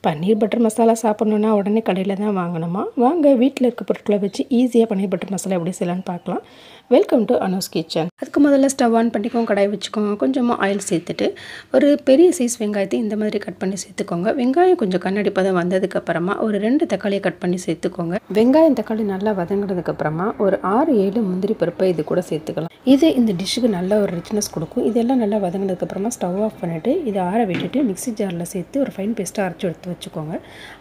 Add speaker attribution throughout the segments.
Speaker 1: பன்னீர் butter masala சாப்பிட்ணுன்னா உடனே கடையில் தான் வாங்கணுமா? வாங்க வீட்டில் இருக்க பொருட்களை வச்சு ஈஸியாக பன்னீர் பட்டர் மசாலா எப்படி செய்யலான்னு பார்க்கலாம். Welcome to Anu's kitchen. அதுக்கு முதல்ல ஸ்டவ் ஆன் பண்ணிக்கோங்க, கடாய் வச்சுக்கோங்க, கொஞ்சமாக ஆயில் சேர்த்துட்டு ஒரு பெரிய சைஸ் வெங்காயத்தை இந்த மாதிரி கட் பண்ணி சேர்த்துக்கோங்க. வெங்காயம் கொஞ்சம் கண்ணாடி பதம் வந்ததுக்கப்புறமா ஒரு 2 தக்காளியை கட் பண்ணி சேர்த்துக்கோங்க. வெங்காயம் தக்காளி நல்லா வதங்கினதுக்கப்புறமா ஒரு 6-7 முந்திரி பருப்பை இது கூட சேர்த்துக்கலாம். இது இந்த டிஷ்ஷுக்கு நல்ல ஒரு ரிச்னஸ் கொடுக்கும். இதெல்லாம் நல்லா வதங்கினதுக்கப்புறமா ஸ்டவ் ஆஃப் பண்ணிவிட்டு இதை ஆற விட்டுட்டு மிக்ஸி ஜாரில் சேர்த்து ஒரு ஃபைன் பேஸ்ட்டாக அரைச்சி எடுத்து வச்சுக்கோங்க.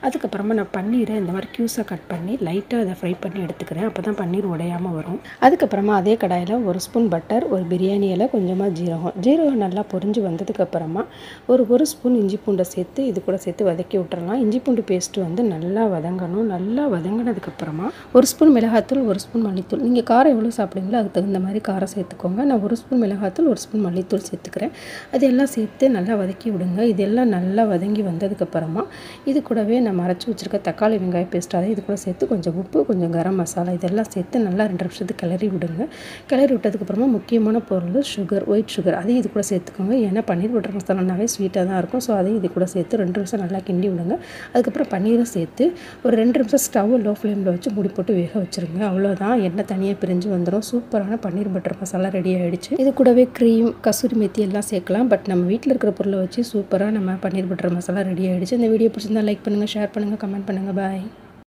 Speaker 1: அதுக்கப்புறமா நான் பன்னீரை இந்த மாதிரி க்யூஸாக கட் பண்ணி லைட்டாக அதை ஃப்ரை பண்ணி எடுத்துக்கிறேன். அப்போ தான் பன்னீர் உடையாமல் வரும். அதுக்கப்புறமா அதே கடாயில் ஒரு ஸ்பூன் பட்டர், ஒரு பிரியாணி இலை, கொஞ்சமாக ஜீரகம் நல்லா பொரிஞ்சு வந்ததுக்கப்புறமா ஒரு ஸ்பூன் இஞ்சி பூண்டை சேர்த்து இது கூட சேர்த்து வதக்கி விட்டுறலாம். இஞ்சி பூண்டு பேஸ்ட்டு வந்து நல்லா வதங்கணும். நல்லா வதங்கினதுக்கப்புறமா ஒரு ஸ்பூன் மிளகாத்தூள், ஒரு ஸ்பூன் மல்லித்தூள், நீங்கள் காரம் எவ்வளோ சாப்பிடுவீங்களோ அதுக்கு தகுந்த மாதிரி காரம் சேர்த்துக்கோங்க. நான் ஒரு ஸ்பூன் மிளகாத்தூள், ஒரு ஸ்பூன் மல்லித்தூள் சேர்த்துக்கிறேன். அதெல்லாம் சேர்த்து நல்லா வதக்கி விடுங்க. இதெல்லாம் நல்லா வதங்கி வந்ததுக்கப்புறமா இது கூடவே நம்ம அரைச்சி வச்சுருக்க தக்காளி வெங்காய பேஸ்ட் அதை இது கூட சேர்த்து கொஞ்சம் உப்பு, கொஞ்சம் கரம் மசாலா இதெல்லாம் சேர்த்து நல்லா 2 நிமிஷத்துக்கு கிளறி விடுங்க. கிளறி விட்டதுக்கப்புறமா முக்கியமான பொருள் சுகர், ஒயிட் சுகர், அதையும் இது கூட சேர்த்துக்கோங்க. ஏன்னா பன்னீர் பட்டர் மசாலானாவே ஸ்வீட்டாக தான் இருக்கும். ஸோ அதையும் இது கூட சேர்த்து 2 நிமிஷம் நல்லா கிண்டி விடுங்க. அதுக்கப்புறம் பன்னீரும் சேர்த்து ஒரு 2 நிமிஷம் ஸ்டவ் லோ ஃப்ளேமில் வச்சு மூடி போட்டு வேக வச்சுருங்க. அவ்வளோதான், எண்ணெய் தனியாக பிரிஞ்சு வந்துடும். சூப்பரான பன்னீர் பட்டர் மசாலா ரெடி ஆகிடுச்சு. இது கூடவே க்ரீம், கசூரி மெத்தி எல்லாம் சேர்க்கலாம். பட் நம்ம வீட்டில் இருக்கிற பொருளை வச்சு சூப்பராக நம்ம பன்னீர் பட்டர் மசாலா ரெடி ஆகிடுச்சு. இந்த வீடியோ பிடிச்சிருந்தா லைக் பண்ணுங்கள், ஷேர் பண்ணுங்கள், கமெண்ட் பண்ணுங்கள். பாய்.